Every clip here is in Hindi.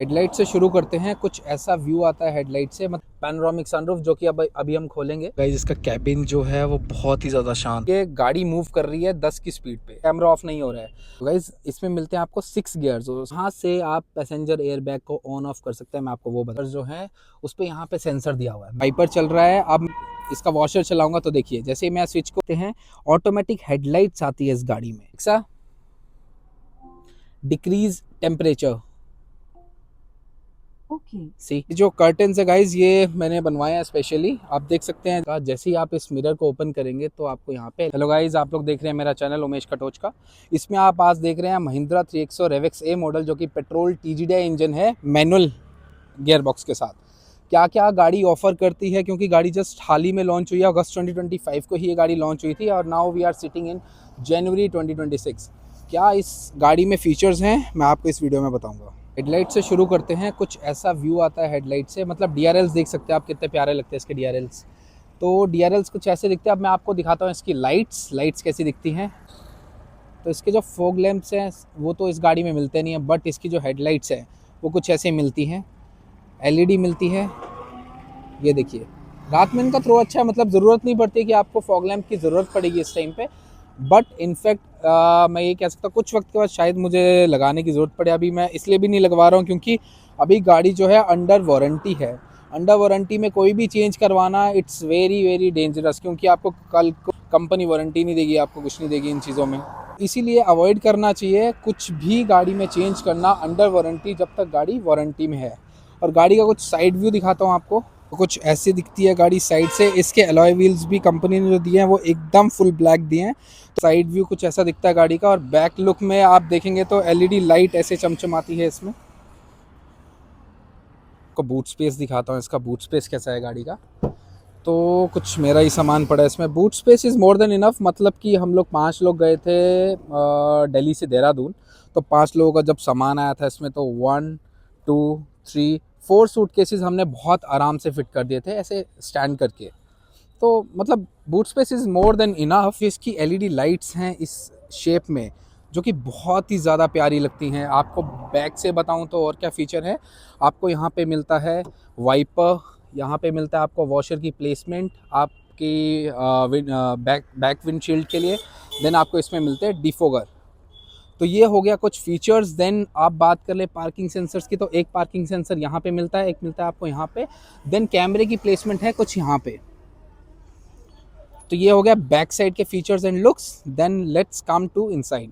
हेडलाइट से शुरू करते हैं। कुछ ऐसा व्यू आता है हेडलाइट से, मतलब पैनोरामिक सनरूफ, जो कि अब अभी हम खोलेंगे। गाइस इसका कैबिन जो है वो बहुत ही ज़्यादा शांत। ये गाड़ी मूव कर रही है 10 की स्पीड पे, कैमरा ऑफ नहीं हो रहा है। तो गाइस इसमें मिलते हैं आपको 6 गियर्स। यहाँ से आप पैसेंजर एयर बैग को ऑन ऑफ कर सकते हैं। मैं आपको वो बता, जो है उस पर यहाँ पे सेंसर दिया हुआ है। वाइपर चल रहा है। अब इसका वॉशर चलाऊंगा तो देखिए, जैसे ही मैं स्विच करते हैं ऑटोमेटिक हेडलाइट्स आती है इस गाड़ी में। Decrease temperature. ओके सी जो कर्टन्स है गाइज, ये मैंने बनवाया है स्पेशली। आप देख सकते हैं जैसे ही आप इस मिरर को ओपन करेंगे तो आपको यहाँ पे, हेलो गाइज, आप लोग देख रहे हैं मेरा चैनल उमेश कटोच का। इसमें आप आज देख रहे हैं महिंद्रा 3XO रेवेक्स ए मॉडल, जो कि पेट्रोल TGDI इंजन है, मैनुअल गियर बॉक्स के साथ। क्या क्या गाड़ी ऑफर करती है, क्योंकि गाड़ी जस्ट हाल ही में लॉन्च हुई है। अगस्त 2025 को ही ये गाड़ी लॉन्च हुई थी और now we are sitting in January 2026। क्या इस गाड़ी में फीचर्स हैं, मैं आपको इस वीडियो में बताऊंगा। हेडलाइट से शुरू करते हैं। कुछ ऐसा व्यू आता है हेडलाइट से, मतलब DRLs देख सकते हैं आप, कितने प्यारे लगते हैं इसके DRLs। तो DRLs कुछ ऐसे दिखते हैं। अब मैं आपको दिखाता हूँ इसकी लाइट्स कैसी दिखती हैं। तो इसके जो फॉग लैंप्स हैं वो तो इस गाड़ी में मिलते नहीं हैं, बट इसकी जो हेडलाइट्स हैं वो कुछ ऐसे मिलती हैं। LED मिलती है, ये देखिए। रात में इनका थ्रो अच्छा है, मतलब ज़रूरत नहीं पड़ती कि आपको फॉग लैंप की ज़रूरत पड़ेगी इस टाइम पे। बट इनफैक्ट मैं ये कह सकता हूँ कुछ वक्त के बाद शायद मुझे लगाने की ज़रूरत पड़े। अभी मैं इसलिए भी नहीं लगवा रहा हूँ क्योंकि अभी गाड़ी जो है अंडर वारंटी है। अंडर वारंटी में कोई भी चेंज करवाना इट्स वेरी वेरी डेंजरस, क्योंकि आपको कल को कंपनी वारंटी नहीं देगी, आपको कुछ नहीं देगी इन चीज़ों में। इसीलिए अवॉइड करना चाहिए कुछ भी गाड़ी में चेंज करना अंडर वारंटी, जब तक गाड़ी वारंटी में है। और गाड़ी का कुछ साइड व्यू दिखाता हूँ आपको। तो कुछ ऐसी दिखती है गाड़ी साइड से। इसके अलॉय व्हील्स भी कंपनी ने जो दिए हैं वो एकदम फुल ब्लैक दिए हैं। तो साइड व्यू कुछ ऐसा दिखता है गाड़ी का। और बैक लुक में आप देखेंगे तो LED लाइट ऐसे चमचमाती है इसमें। को बूट स्पेस दिखाता हूँ, इसका बूट स्पेस कैसा है गाड़ी का। तो कुछ मेरा ही सामान पड़ा है इसमें। Boot space is more than enough, मतलब कि हम लोग 5 लोग गए थे दिल्ली से देहरादून। तो 5 लोगों का जब सामान आया था इसमें, तो 1 2 3 4 सूटकेसेस हमने बहुत आराम से फिट कर दिए थे ऐसे स्टैंड करके। तो मतलब boot space is more than enough. इसकी LED लाइट्स हैं इस शेप में, जो कि बहुत ही ज़्यादा प्यारी लगती हैं। आपको बैक से बताऊं तो और क्या फ़ीचर है, आपको यहाँ पे मिलता है वाइपर, यहाँ पे मिलता है आपको वॉशर की प्लेसमेंट आपकी बैक विंडशील्ड के लिए। देन आपको इसमें मिलते हैं डिफोगर। तो ये हो गया कुछ फीचर्स। देन आप बात कर ले पार्किंग सेंसर्स की, तो एक पार्किंग सेंसर यहाँ पे मिलता है, एक मिलता है आपको यहाँ पे। देन कैमरे की प्लेसमेंट है कुछ यहाँ पे। तो ये हो गया बैक साइड के features and looks. Then let's come to inside.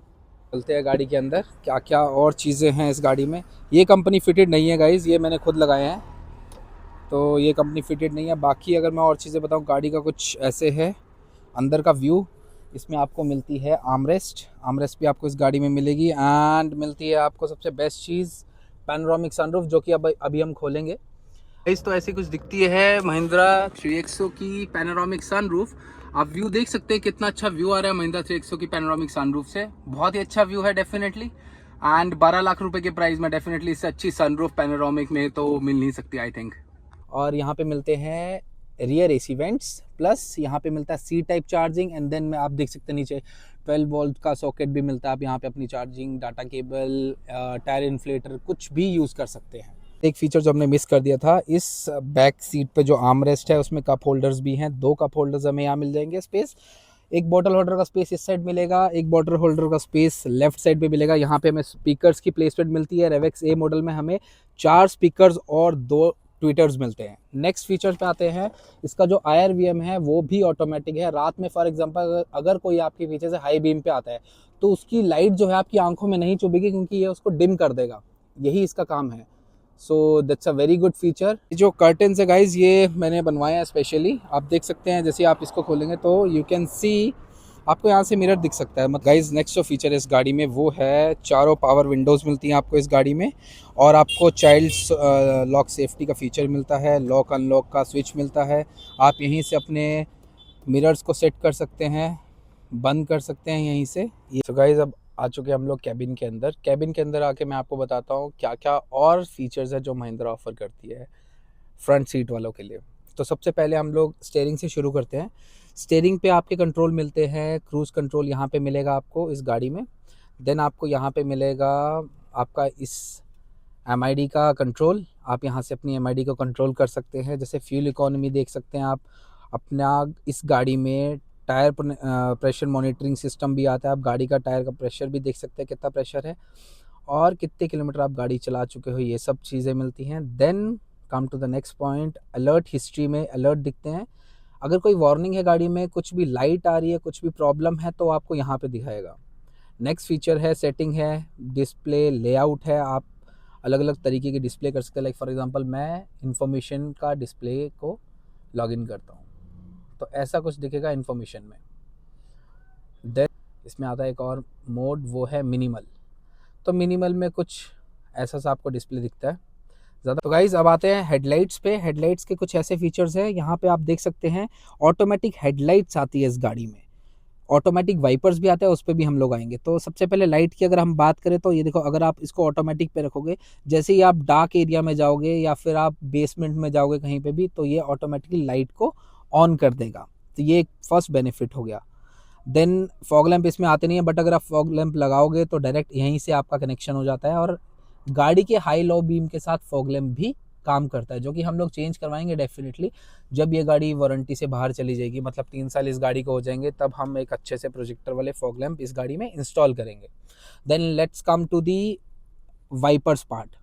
चलते हैं गाड़ी के अंदर, क्या क्या और चीज़ें हैं इस गाड़ी में। ये कंपनी फिटेड नहीं है गाइज, ये मैंने खुद लगाए हैं, तो ये कंपनी फिटेड नहीं है। बाकी अगर मैं और चीज़ें बताऊँ, गाड़ी का कुछ ऐसे है अंदर का व्यू। इसमें आपको मिलती है आर्मरेस्ट। आर्मरेस्ट भी आपको इस गाड़ी में मिलेगी। एंड मिलती है आपको सबसे बेस्ट चीज़, पैनोरामिक सनरूफ, जो कि अब अभी हम खोलेंगे। इस तो ऐसी कुछ दिखती है महिंद्रा 3XO की पैनोरामिक सनरूफ। आप व्यू देख सकते हैं कितना अच्छा व्यू आ रहा है महिंद्रा 3XO की पैनोरामिक सनरूफ से। बहुत ही अच्छा व्यू है डेफिनेटली। एंड 12 लाख रुपए के प्राइस में डेफिनेटली इससे अच्छी सनरूफ पैनोरामिक में तो मिल नहीं सकती आई थिंक। और यहाँ पे मिलते हैं रियर AC वेंट्स, प्लस यहाँ पे मिलता है C type charging. And then में आप देख सकते हैं नीचे 12 वोल्ट का सॉकेट भी मिलता है। आप यहाँ पे अपनी charging, data cable, tyre inflator कुछ भी यूज़ कर सकते हैं। एक फीचर जो हमने मिस कर दिया था, इस बैक सीट पे जो आर्म रेस्ट है उसमें कप होल्डर्स भी हैं। 2 कप होल्डर्स हमें यहाँ मिल जाएंगे स्पेस। एक बॉटल होल्डर का स्पेस इस साइड मिलेगा, एक बॉटल होल्डर का स्पेस लेफ्ट साइड पे मिलेगा। यहाँ पे हमें स्पीकर्स की प्लेसमेंट मिलती है। रेवेक्स ए मॉडल में हमें 4 स्पीकर्स और 2 ट्विटर्स मिलते हैं। नेक्स्ट फीचर पे आते हैं। इसका जो IRVM है वो भी ऑटोमेटिक है। रात में फॉर एग्जांपल अगर कोई आपके पीछे से हाई बीम पे आता है तो उसकी लाइट जो है आपकी आंखों में नहीं चुभेगी, क्योंकि ये उसको डिम कर देगा। यही इसका काम है। So that's a very good feature. जो कर्टन्स है गाइज, ये मैंने बनवाया है स्पेशली। आप देख सकते हैं जैसे आप इसको खोलेंगे तो यू कैन सी, आपको यहाँ से मिरर दिख सकता है। गाइज नेक्स्ट जो फीचर है इस गाड़ी में वो है, चारों पावर विंडोज़ मिलती हैं आपको इस गाड़ी में। और आपको चाइल्ड लॉक सेफ्टी का फीचर मिलता है। लॉक अनलॉक का स्विच मिलता है। आप यहीं से अपने मिरर्स को सेट कर सकते हैं, बंद कर सकते हैं यहीं से। तो गाइज अब आ चुके हम लोग कैबिन के अंदर। कैबिन के अंदर आके मैं आपको बताता हूँ क्या क्या और फीचर्स है जो महिंद्रा ऑफर करती है फ्रंट सीट वालों के लिए। तो सबसे पहले हम लोग स्टीयरिंग से शुरू करते हैं। स्टीयरिंग पे आपके कंट्रोल मिलते हैं। क्रूज़ कंट्रोल यहाँ पे मिलेगा आपको इस गाड़ी में। देन आपको यहाँ पे मिलेगा आपका इस MID का कंट्रोल, आप यहाँ से अपनी MID को कंट्रोल कर सकते हैं। जैसे फ्यूल इकोनॉमी देख सकते हैं आप अपना। इस गाड़ी में टायर प्रेशर मॉनिटरिंग सिस्टम भी आता है, आप गाड़ी का टायर का प्रेशर भी देख सकते हैं कितना प्रेशर है और कितने किलोमीटर आप गाड़ी चला चुके हो, ये सब चीज़ें मिलती हैं। Then come to the next point, alert history में अलर्ट दिखते हैं। अगर कोई वार्निंग है गाड़ी में, कुछ भी लाइट आ रही है, कुछ भी प्रॉब्लम है तो आपको यहाँ पे दिखाएगा। नेक्स्ट फीचर है सेटिंग है, डिस्प्ले लेआउट है, आप अलग अलग तरीके की डिस्प्ले कर सकते हैं। लाइक फॉर एग्जांपल मैं इन्फॉर्मेशन का डिस्प्ले को लॉगिन करता हूँ तो ऐसा कुछ दिखेगा इन्फॉर्मेशन में। देन इसमें आता है एक और मोड, वो है मिनिमल। तो मिनिमल में कुछ ऐसा सा आपको डिस्प्ले दिखता है ज़्यादा। तो गाइज़ अब आते हैं हेडलाइट्स पे। हेडलाइट्स के कुछ ऐसे फीचर्स हैं, यहाँ पे आप देख सकते हैं ऑटोमेटिक हेडलाइट्स आती है इस गाड़ी में। ऑटोमेटिक वाइपर्स भी आते हैं, उस पर भी हम लोग आएंगे। तो सबसे पहले लाइट की अगर हम बात करें तो ये देखो, अगर आप इसको ऑटोमेटिक पे रखोगे, जैसे ही आप डार्क एरिया में जाओगे या फिर आप बेसमेंट में जाओगे कहीं पे भी, तो ये ऑटोमेटिकली लाइट को ऑन कर देगा। तो ये एक फर्स्ट बेनिफिट हो गया। देन फॉग लैंप इसमें आते नहीं है, बट अगर आप फॉग लैंप लगाओगे तो डायरेक्ट यहीं से आपका कनेक्शन हो जाता है और गाड़ी के हाई लो बीम के साथ फॉग लैंप भी काम करता है, जो कि हम लोग चेंज करवाएंगे डेफिनेटली जब ये गाड़ी वारंटी से बाहर चली जाएगी। मतलब 3 साल इस गाड़ी को हो जाएंगे, तब हम एक अच्छे से प्रोजेक्टर वाले फॉग लैंप इस गाड़ी में इंस्टॉल करेंगे। Then let's come to the wipers part.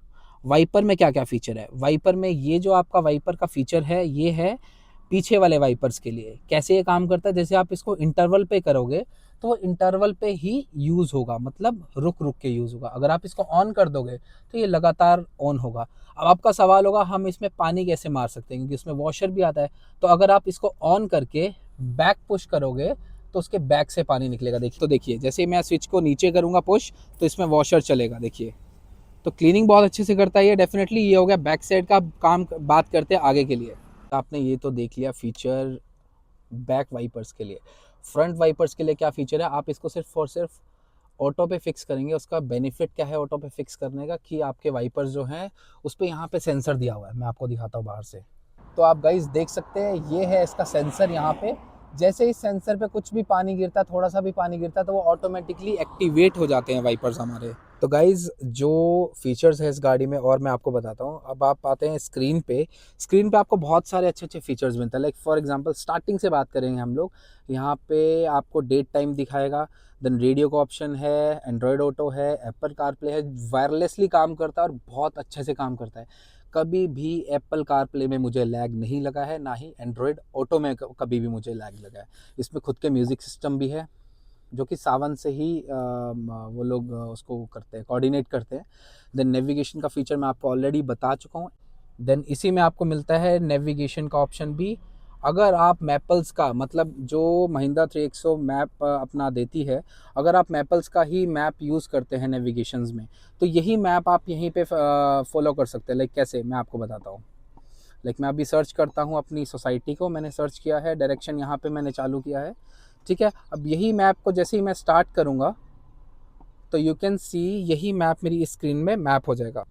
Wiper में क्या क्या फीचर है? वाइपर में ये जो आपका वाइपर का फीचर है, ये है पीछे वाले वाइपर्स के लिए। कैसे ये काम करता है? जैसे आप इसको इंटरवल पे करोगे तो वो इंटरवल पे ही यूज़ होगा, मतलब रुक रुक के यूज़ होगा। अगर आप इसको ऑन कर दोगे तो ये लगातार ऑन होगा। अब आपका सवाल होगा हम इसमें पानी कैसे मार सकते हैं, क्योंकि इसमें वॉशर भी आता है। तो अगर आप इसको ऑन करके बैक पुश करोगे तो उसके बैक से पानी निकलेगा। देखिए, तो देखिए जैसे ही मैं स्विच को नीचे करूँगा पुश, तो इसमें वॉशर चलेगा। देखिए, तो क्लीनिंग बहुत अच्छे से करता है ये डेफिनेटली। ये हो गया बैक साइड का काम। बात करते हैं आगे के लिए। आपने ये तो देख लिया फीचर बैक वाइपर्स के लिए। फ्रंट वाइपर्स के लिए क्या फीचर है? आप इसको सिर्फ और सिर्फ ऑटो पे फिक्स करेंगे। उसका बेनिफिट क्या है ऑटो पे फिक्स करने का, कि आपके वाइपर्स जो हैं उस पर यहाँ पे सेंसर दिया हुआ है। मैं आपको दिखाता हूँ बाहर से। तो आप गाइस देख सकते हैं ये है इसका सेंसर यहाँ पे। जैसे इस सेंसर पे कुछ भी पानी गिरता है, थोड़ा सा भी पानी गिरता है, तो वो ऑटोमेटिकली एक्टिवेट हो जाते हैं वाइपर्स हमारे। तो गाइज़ जो फीचर्स है इस गाड़ी में, और मैं आपको बताता हूँ। अब आप आते हैं स्क्रीन पे। स्क्रीन पे आपको बहुत सारे अच्छे अच्छे फीचर्स मिलते हैं। लाइक फॉर एग्जांपल स्टार्टिंग से बात करेंगे हम लोग, यहाँ पे आपको डेट टाइम दिखाएगा। देन रेडियो का ऑप्शन है, एंड्रॉयड ऑटो है, एप्पल कारप्ले है। वायरलेसली काम करता है और बहुत अच्छे से काम करता है। कभी भी एप्पल कारप्ले में मुझे लैग नहीं लगा है, ना ही एंड्रॉयड ऑटो में कभी भी मुझे लैग लगा है। इसमें खुद के म्यूज़िक सिस्टम भी है, जो कि सावन से ही वो लोग उसको करते हैं, कोऑर्डिनेट करते हैं। देन नेविगेशन का फीचर मैं आपको ऑलरेडी बता चुका हूँ। देन इसी में आपको मिलता है नेविगेशन का ऑप्शन भी। अगर आप मैपल्स का, मतलब जो महिंद्रा 3XO मैप अपना देती है, अगर आप मैपल्स का ही मैप यूज़ करते हैं नेविगेशंस में, तो यही मैप आप यहीं पे फॉलो कर सकते हैं। लाइक कैसे, मैं आपको बताता हूँ। लाइक मैं अभी सर्च करता हूँ अपनी सोसाइटी को, मैंने सर्च किया है, डायरेक्शन यहाँ पे मैंने चालू किया है, ठीक है। अब यही मैप को जैसे ही मैं स्टार्ट करूँगा तो यू कैन सी यही मैप मेरी स्क्रीन में मैप हो जाएगा।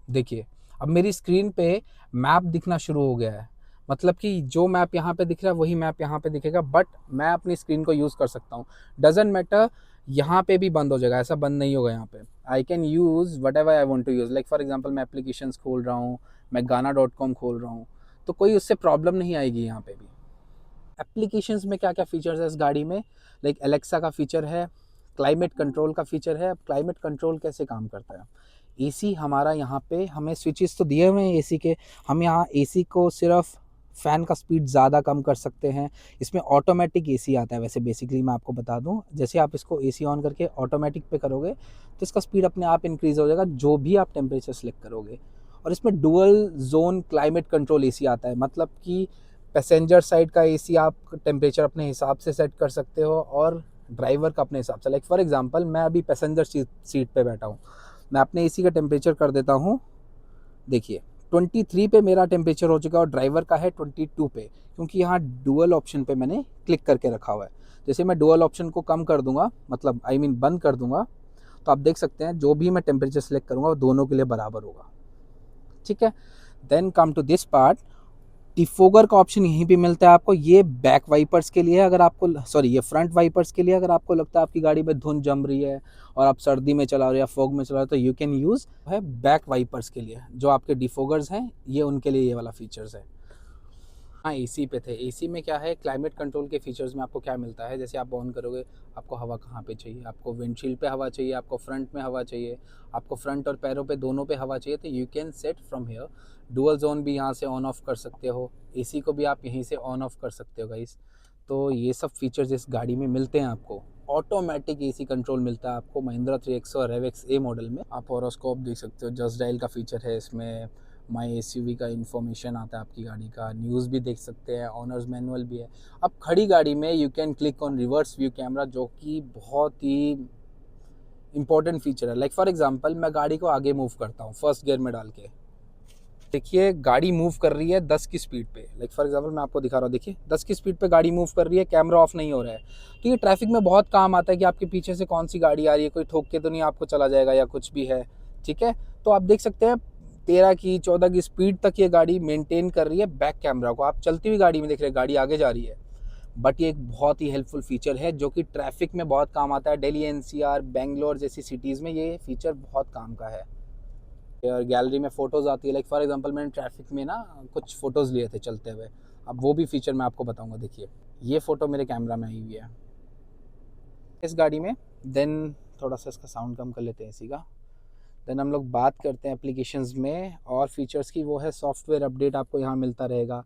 देखिए, अब मेरी स्क्रीन पे मैप दिखना शुरू हो गया है। मतलब कि जो मैप यहाँ पे दिख रहा है वही मैप यहाँ पे दिखेगा, बट मैं अपनी स्क्रीन को यूज़ कर सकता हूँ। डजेंट मैटर, यहाँ पे भी बंद हो जाएगा, ऐसा बंद नहीं होगा यहाँ पे। I can use whatever I want to use. Like for example मैं एप्लीकेशंस खोल रहा हूँ, मैं गाना.com खोल रहा हूँ, तो कोई उससे प्रॉब्लम नहीं आएगी यहाँ पे भी। एप्लीकेशंस में क्या क्या फीचर्स है इस गाड़ी में? लाइक एलेक्सा का फीचर है, क्लाइमेट कंट्रोल का फीचर है। अब क्लाइमेट कंट्रोल कैसे काम करता है? एसी हमारा यहाँ पे, हमें स्विचेस तो दिए हुए हैं एसी के, हम यहाँ एसी को सिर्फ फ़ैन का स्पीड ज़्यादा कम कर सकते हैं। इसमें ऑटोमेटिक एसी आता है। वैसे बेसिकली मैं आपको बता दूं, जैसे आप इसको एसी ऑन करके ऑटोमेटिक पे करोगे तो इसका स्पीड अपने आप इंक्रीज़ हो जाएगा जो भी आप टेम्परेचर सेलेक्ट करोगे। और इसमें dual zone climate control AC आता है, मतलब कि पैसेंजर साइड का एसी आप टेम्परेचर अपने हिसाब से सेट कर सकते हो और ड्राइवर का अपने हिसाब से। लाइक फॉर एग्जांपल मैं अभी पैसेंजर सीट पे बैठा हूँ, मैं अपने एसी का टेम्परेचर कर देता हूँ। देखिए 23 पे मेरा टेम्परेचर हो चुका है और ड्राइवर का है 22 पे, क्योंकि यहाँ डुअल ऑप्शन पे मैंने क्लिक करके रखा हुआ है। जैसे मैं डुअल ऑप्शन को कम कर दूंगा, मतलब बंद कर दूंगा, तो आप देख सकते हैं जो भी मैं टेम्परेचर सेलेक्ट करूँगा वो दोनों के लिए बराबर होगा, ठीक है। Then come to this part, defogger का ऑप्शन यहीं पे मिलता है आपको। ये बैक वाइपर्स के लिए, अगर आपको सॉरी ये फ्रंट वाइपर्स के लिए, अगर आपको लगता है आपकी गाड़ी में धुंध जम रही है और आप सर्दी में चला रहे हो या फॉग में चला रहे हो, तो यू कैन यूज़ है बैक वाइपर्स के लिए। जो आपके डिफोगर्स हैं ये उनके लिए ये वाला फीचर्स है। हाँ, एसी पे थे। एसी में क्या है, क्लाइमेट कंट्रोल के फीचर्स में आपको क्या मिलता है, जैसे आप ऑन करोगे आपको हवा कहाँ पे चाहिए, आपको विंडशील्ड पे हवा चाहिए, आपको फ्रंट में हवा चाहिए, आपको फ्रंट और पैरों पे दोनों पे हवा चाहिए, तो you can set from here. Dual zone भी यहाँ से ऑन ऑफ कर सकते हो, एसी को भी आप यहीं से ऑन ऑफ कर सकते हो गाइस। तो ये सब फीचर्स इस गाड़ी में मिलते हैं आपको। ऑटोमेटिक एसी कंट्रोल मिलता है आपको महिंद्रा 3XO और रेव एक्स ए मॉडल में। आप हॉरोस्कोप देख सकते हो, जस्ट डायल का फीचर है इसमें, माई एसयूवी का इन्फॉर्मेशन आता है आपकी गाड़ी का, न्यूज़ भी देख सकते हैं, ऑनर्स मैनुअल भी है। अब खड़ी गाड़ी में you can click on reverse view camera, जो कि बहुत ही इंपॉर्टेंट फीचर है। लाइक फॉर एग्जांपल मैं गाड़ी को आगे मूव करता हूँ फर्स्ट गियर में डाल के, देखिए गाड़ी मूव कर रही है 10 की स्पीड पे। लाइक फॉर एग्जांपल मैं आपको दिखा रहा हूँ, देखिए 10 की स्पीड पे गाड़ी मूव कर रही है, कैमरा ऑफ नहीं हो रहा है। तो ये ट्रैफिक में बहुत काम आता है कि आपके पीछे से कौन सी गाड़ी आ रही है, कोई ठोक के तो नहीं आपको चला जाएगा या कुछ भी है, ठीक है। तो आप देख सकते हैं 13 की 14 की स्पीड तक ये गाड़ी मेंटेन कर रही है बैक कैमरा को। आप चलती हुई गाड़ी में देख रहे हैं गाड़ी आगे जा रही है, बट ये एक बहुत ही हेल्पफुल फीचर है जो कि ट्रैफिक में बहुत काम आता है। दिल्ली एनसीआर बेंगलोर जैसी सिटीज़ में ये फीचर बहुत काम का है। और गैलरी में फ़ोटोज़ आती है, लाइक फॉर एग्जांपल मैंने ट्रैफिक में ना कुछ फ़ोटोज़ लिए थे चलते हुए, अब वो भी फीचर मैं आपको बताऊंगा। देखिए ये फ़ोटो मेरे कैमरा में आई हुई है इस गाड़ी में। देन थोड़ा सा इसका साउंड कम कर लेते हैं इसी का। देन हम लोग बात करते हैं एप्लीकेशंस में और फीचर्स की, वो है सॉफ्टवेयर अपडेट आपको यहाँ मिलता रहेगा।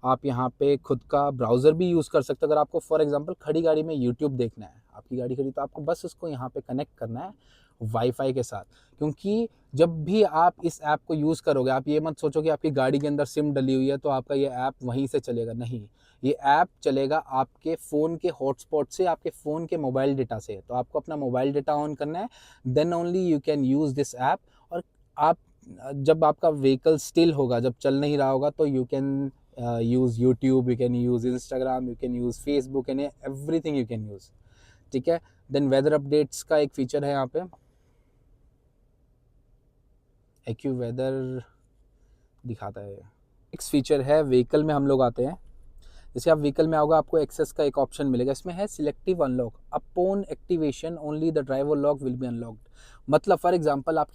आप यहाँ पे खुद का ब्राउज़र भी यूज़ कर सकते हो। अगर आपको फॉर एग्जांपल खड़ी गाड़ी में यूट्यूब देखना है, आपकी गाड़ी खड़ी, तो आपको बस उसको यहाँ पे कनेक्ट करना है वाईफाई के साथ। क्योंकि जब भी आप इस ऐप को यूज़ करोगे, आप ये मत सोचो कि आपकी गाड़ी के अंदर सिम डली हुई है तो आपका ये ऐप वहीं से चलेगा, नहीं। ये ऐप चलेगा आपके फ़ोन के हॉटस्पॉट से, आपके फ़ोन के मोबाइल डेटा से। तो आपको अपना मोबाइल डेटा ऑन करना है, then only you can use this app. और आप जब आपका व्हीकल स्टिल होगा, जब चल नहीं रहा होगा, तो you can use YouTube, you can use Instagram, you can use Facebook and everything you can use, ठीक है। देन वेदर अपडेट्स का एक फीचर है यहाँ पे, एक्यू वेदर दिखाता है। नेक्स्ट फीचर है व्हीकल में हम लोग आते हैं। जैसे आप व्हीकल में आओगे आपको एक्सेस का एक ऑप्शन मिलेगा, इसमें है selective unlock. Upon activation only the driver lock will be unlocked. मतलब फॉर एग्जांपल आपकी